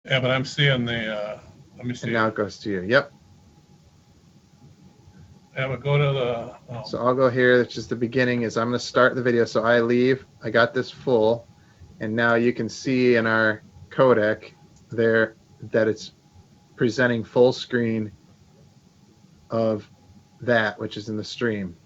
Yeah, but I'm seeing the, let me And see. now it goes to you. Yep. Yeah, but go to the, So I'll go here. It's just the beginning. Is I'm going to start the video. So I leave. I got this full, and now you can see in our codec there that it's presenting full screen of that, which is in the stream.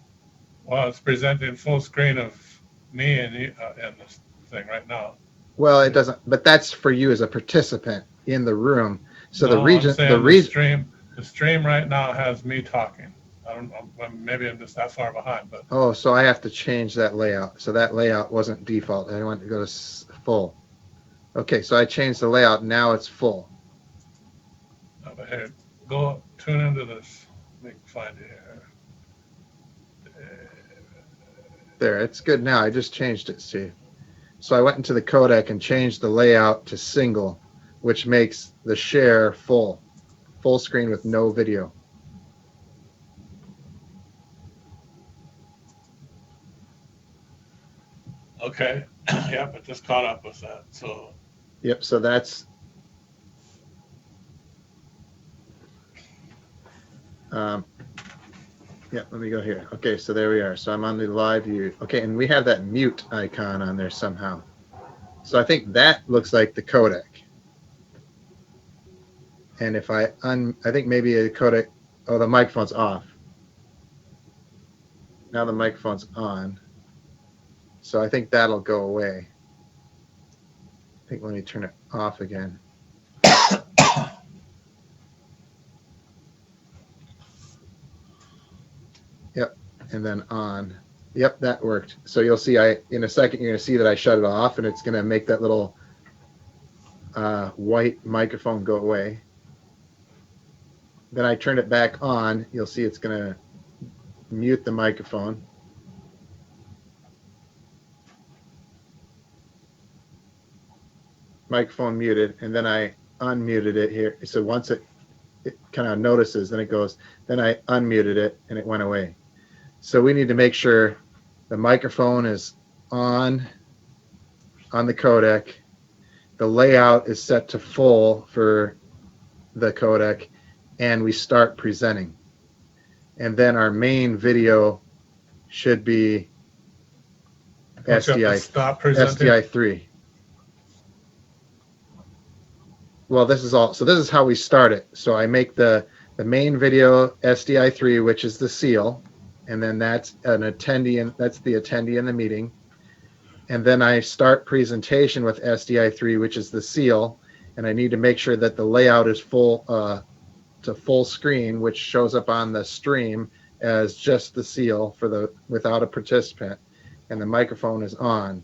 well, it's presenting full screen of me and you, and this thing right now. Well, it doesn't, but that's for you as a participant in the room. So No, I'm the saying region. the stream right now has me talking. I don't know, maybe I'm just that far behind, but Oh, so I have to change that layout. So that layout wasn't default. I want to go to full. Okay, so I changed the layout. Now it's full. but here, go tune into this. Let me find it here. There, it's good now. I just changed it. See, so I went into the codec and changed the layout to single, which makes the share full screen with no video. Okay, yeah, but just caught up with that. So, Yep. So that's um, yeah. Let me go here. Okay, so there we are. So I'm on the live view. Okay, and we have that mute icon on there somehow. So I think that looks like the codec. And if I think maybe a codec. Oh, the microphone's off. Now the microphone's on. So I think that'll go away. I think let me turn it off again. Yep, and then on. Yep, that worked. So you'll see in a second you're going to see that I shut it off, and it's going to make that little white microphone go away. Then I turn it back on. You'll see it's going to mute the microphone. Microphone muted, and then I unmuted it here. So once it kind of notices, then it goes. Then I unmuted it, and it went away. So we need to make sure the microphone is on the codec. The layout is set to full for the codec, and we start presenting. And then our main video should be don't you have to SDI stop presenting? SDI3. Well, this is all. So this is how we start it. So I make the main video SDI3, which is the seal, and then that's an attendee, and that's the attendee in the meeting. And then I start presentation with SDI3, which is the seal, and I need to make sure that the layout is full to full screen, which shows up on the stream as just the seal for the without a participant, and the microphone is on.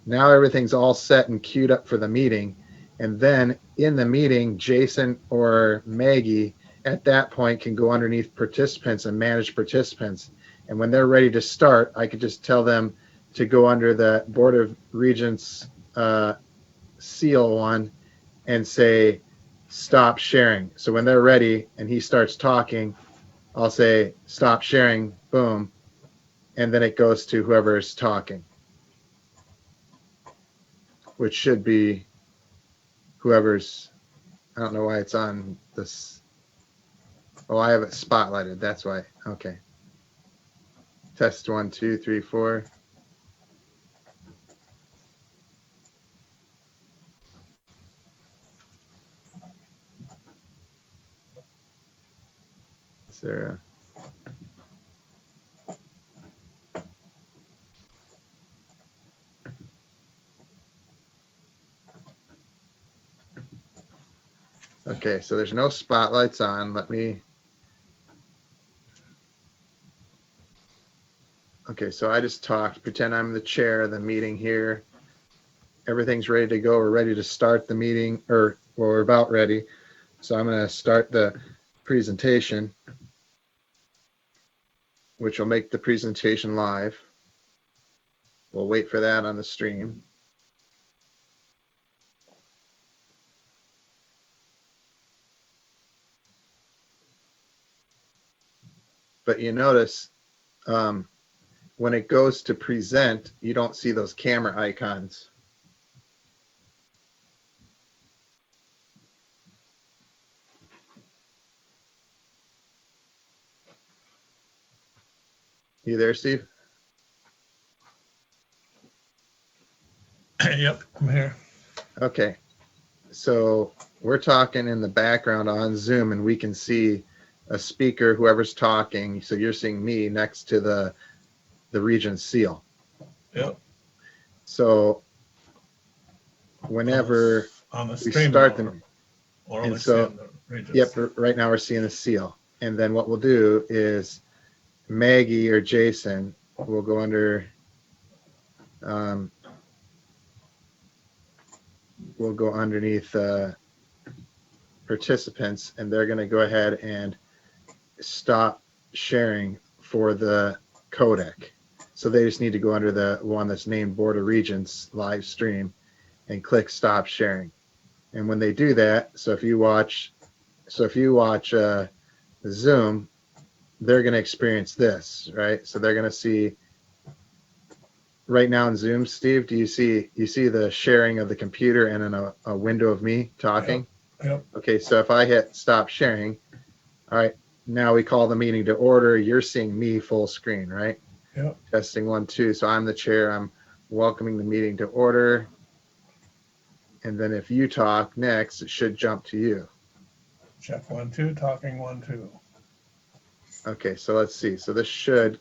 Now everything's all set and queued up for the meeting, and then in the meeting, Jason or Maggie at that point can go underneath participants and manage participants. And when they're ready to start, I could just tell them to go under the Board of Regents seal one and say stop sharing. So when they're ready and he starts talking, I'll say stop sharing, boom, and then it goes to whoever's talking, which should be whoever's. I don't know why it's on this. Oh, I have it spotlighted. That's why. Okay. Test 1, 2, 3, 4. Is there okay, so there's no spotlights on. Let me. Okay, so I just talked. Pretend I'm the chair of the meeting here. Everything's ready to go. We're ready to start the meeting, or well, we're about ready. So I'm going to start the presentation, which will make the presentation live. We'll wait for that on the stream. But you notice when it goes to present, you don't see those camera icons. You there, Steve? Yep, I'm here. Okay. So we're talking in the background on Zoom, and we can see a speaker, whoever's talking. So you're seeing me next to the region seal. Yep. So whenever On the we stream, start though, them, we're and only so seeing the regions. yep, right now we're seeing the seal. And then what we'll do is Maggie or Jason will go under, we'll go underneath participants, and they're going to go ahead and stop sharing for the codec. So they just need to go under the one that's named Board of Regents live stream and click stop sharing. And when they do that, so if you watch Zoom, they're going to experience this, right? So they're going to see right now in Zoom, Steve, do you see the sharing of the computer and then a window of me talking? Yep. Okay, so if I hit stop sharing, all right, now we call the meeting to order. You're seeing me full screen, right? Yep. Testing 1, 2. So I'm the chair. I'm welcoming the meeting to order. And then if you talk next, it should jump to you. Check 1, 2, talking 1, 2. Okay, so let's see. So this should,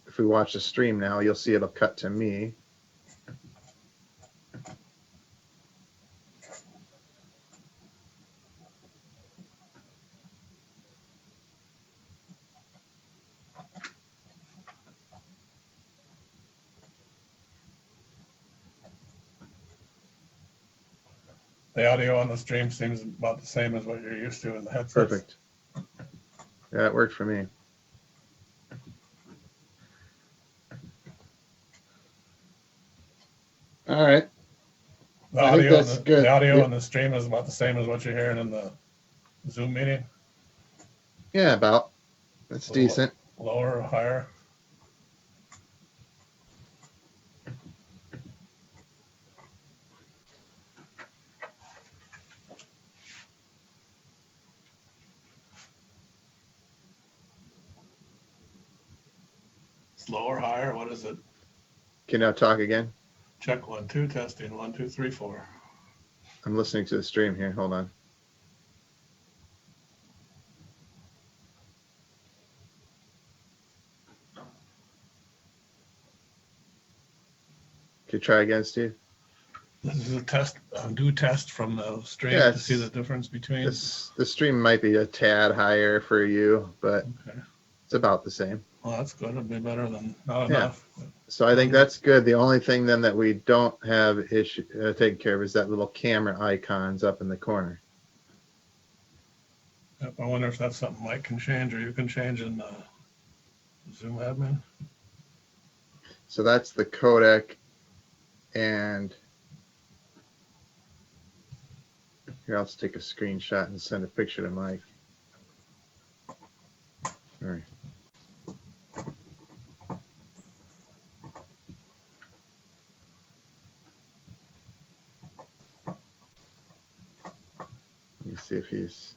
if we watch the stream now, you'll see it'll cut to me. The audio on the stream seems about the same as what you're used to in the headsets. Perfect. Yeah, it worked for me. All right. The I think audio, that's good. the audio Yeah. on the stream is about the same as what you're hearing in the Zoom meeting. Yeah, about. That's decent. Lower or higher? It's lower, higher. What is it? Can you now talk again? Check 1, 2, testing 1, 2, 3, 4. I'm listening to the stream here. Hold on. Can you try again, Steve? This is a test, do test from the stream Yeah, to see the difference between. the stream might be a tad higher for you, but Okay. it's about the same. Well, that's good. It'd be better than not Yeah. enough. So I think that's good. The only thing then that we don't have issue taken care of is that little camera icons up in the corner. Yep, I wonder if that's something Mike can change or you can change in the Zoom admin. So that's the codec, and here I'll just take a screenshot and send a picture to Mike. All right. Let me see if he's.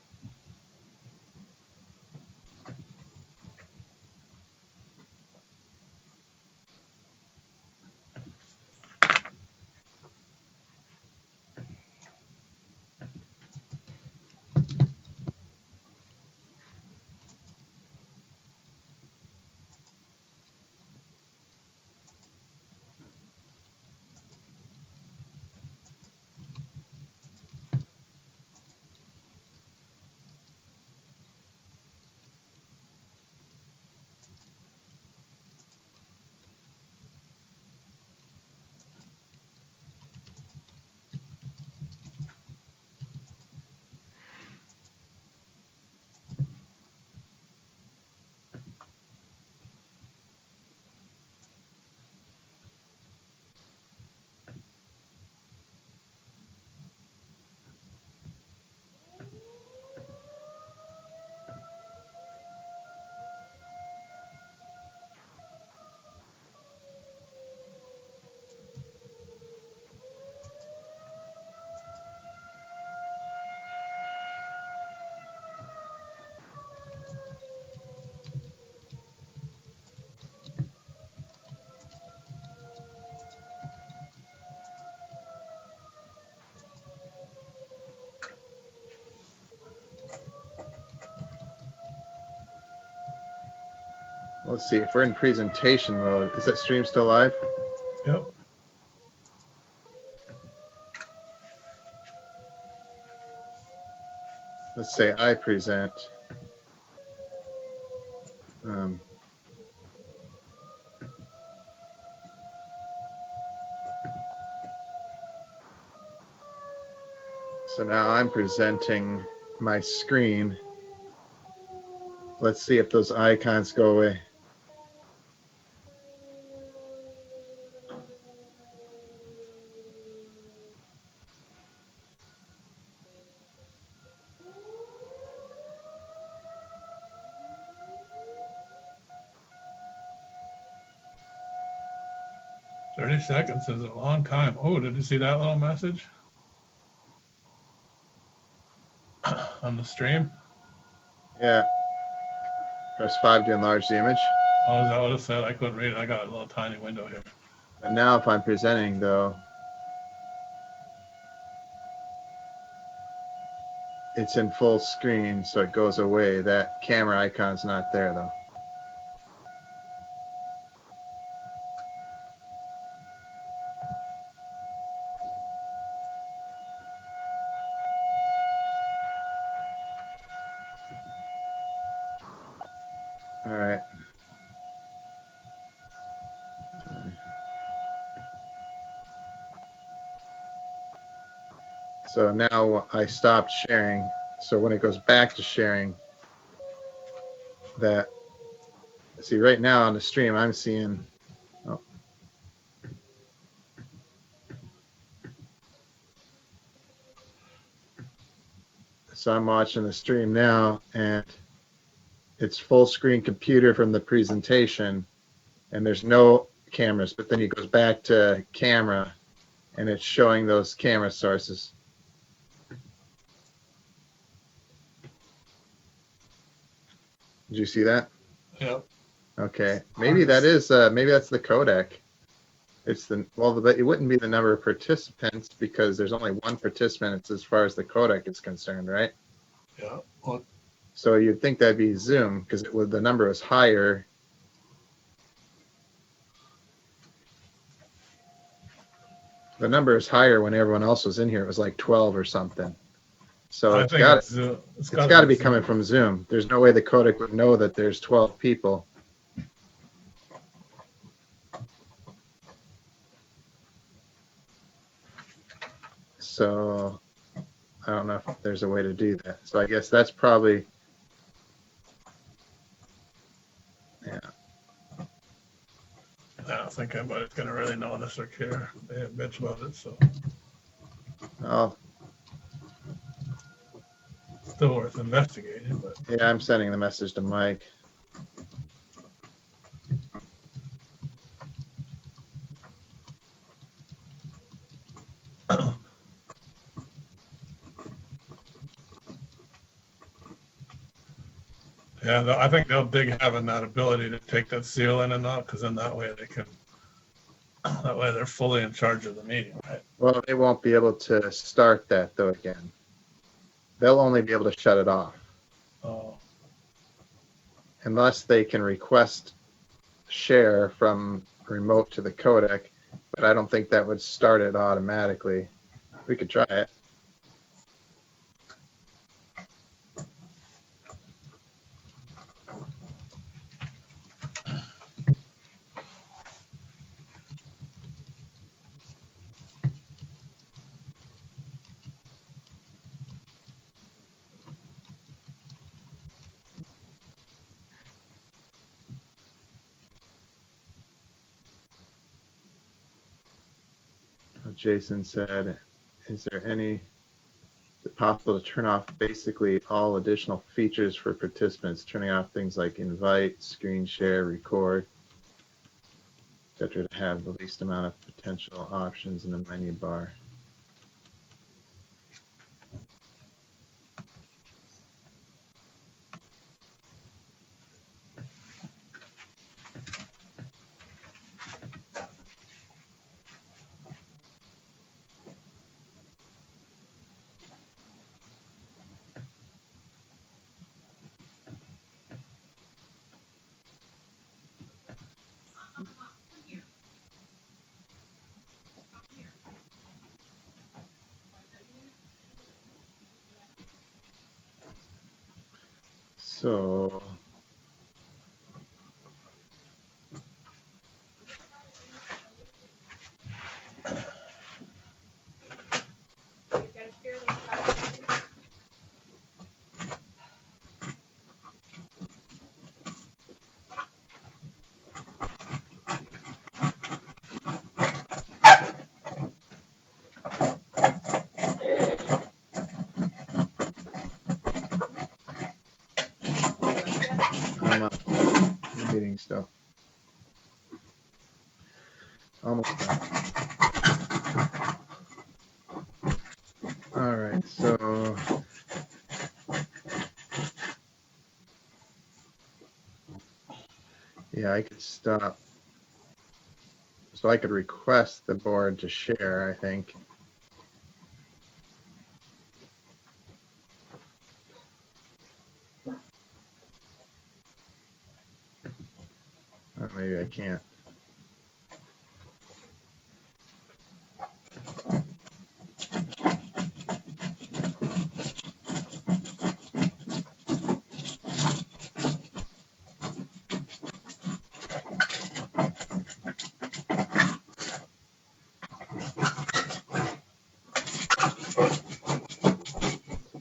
Let's see, if we're in presentation mode, is that stream still live? Yep. Let's say I present. Um, so now I'm presenting my screen. Let's see if those icons go away. Thirty seconds is a long time. Oh, did you see that little message on the stream? Yeah. Press 5 to enlarge the image. Oh, is that what it said? I couldn't read it. I got a little tiny window here. And now if I'm presenting though, it's in full screen, so it goes away. That camera icon's not there though. All right. So now I stopped sharing. So when it goes back to sharing, that, see right now on the stream, I'm seeing, oh, so I'm watching the stream now and it's full screen computer from the presentation and there's no cameras, but then he goes back to camera and it's showing those camera sources. Did you see that? Yep. Okay, maybe that is maybe that's the codec. It's the but it wouldn't be the number of participants because there's only one participant. It's as far as the codec is concerned, right? Yeah. Well, So you'd think that'd be Zoom because the number is higher. The number is higher when everyone else was in here. It was like 12 or something. So I it's think got it's Zoom. it's got to be coming from Zoom. There's no way the codec would know that there's 12 people. So I don't know if there's a way to do that. So I guess that's probably, yeah. I don't think anybody's going to really notice or care. They have bitch about it, so Oh, still worth investigating. But yeah, I'm sending the message to Mike. yeah, I think they'll dig having that ability to take that seal in and out because then that way they can, that way they're fully in charge of the meeting, right? Well, they won't be able to start that though again. They'll only be able to shut it off Oh, unless they can request share from remote to the codec, but I don't think that would start it automatically. We could try it. Jason said, is it possible to turn off basically all additional features for participants, turning off things like invite, screen share, record, etc., to have the least amount of potential options in the menu bar? So, I'm up. The meeting still. Almost done. All right, so yeah, I could stop. So I could request the board to share, I think. Or maybe I can't.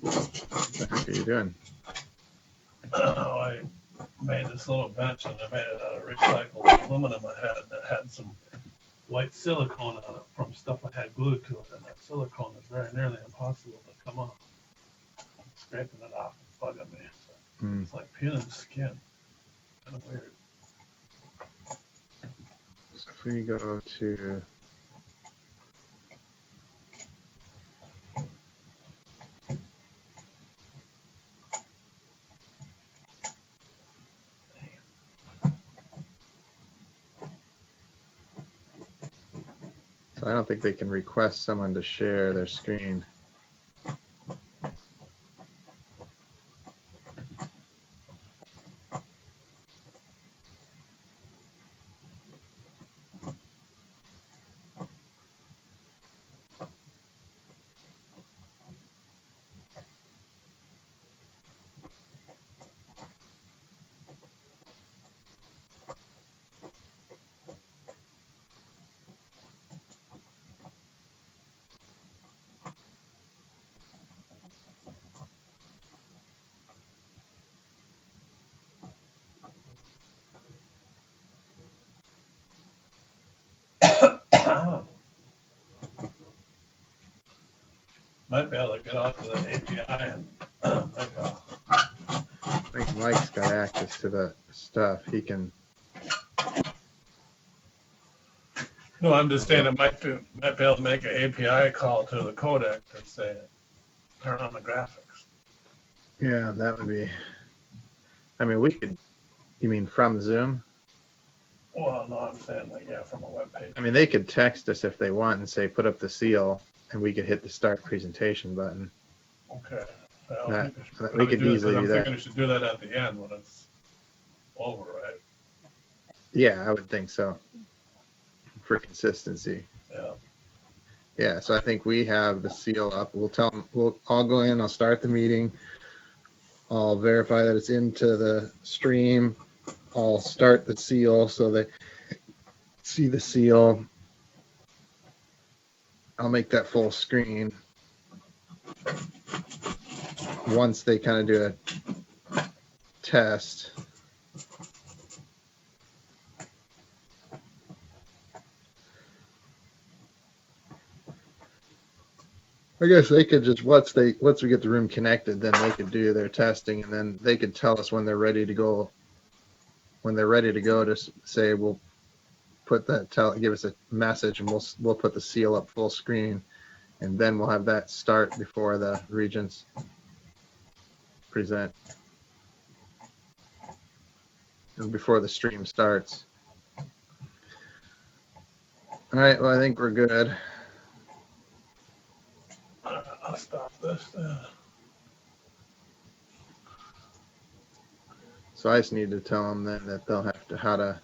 What the heck are you doing? I made this little bench and I made it out of recycled aluminum I had that had some white silicone on it from stuff I had glued to it, and that silicone is very nearly impossible to come off. I'm scraping it off, it's bugging me. So Hmm. it's like peeling skin. Kind of weird. So if we go to so I don't think they can request someone to share their screen. Might be able to get onto the API and maybe I'll I think Mike's got access to the stuff. He can. No, I'm just saying it might be able to make an API call to the codec and say, turn on the graphics. Yeah, that would be. I mean, we could. You mean from Zoom? Well, no, I'm saying like, yeah, from a web page. I mean, they could text us if they want and say, put up the seal, and we could hit the start presentation button. Okay. Well, That- I think we should we could do it, 'cause easily I'm do that. thinking we should do that at the end when it's over, right? Yeah, I would think so. For consistency. Yeah. Yeah, so I think we have the seal up. We'll tell them, I'll go in, I'll start the meeting. I'll verify that it's into the stream. I'll start the seal so they see the seal. I'll make that full screen. Once they kind of do a test. I guess they could just once we get the room connected, then they could do their testing, and then they could tell us when they're ready to go. When they're ready to go, to say we'll put that give us a message, and we'll put the seal up full screen, and then we'll have that start before the regents present, and before the stream starts. All right. Well, I think we're good. I'll stop this. So I just need to tell them then that they'll have to how to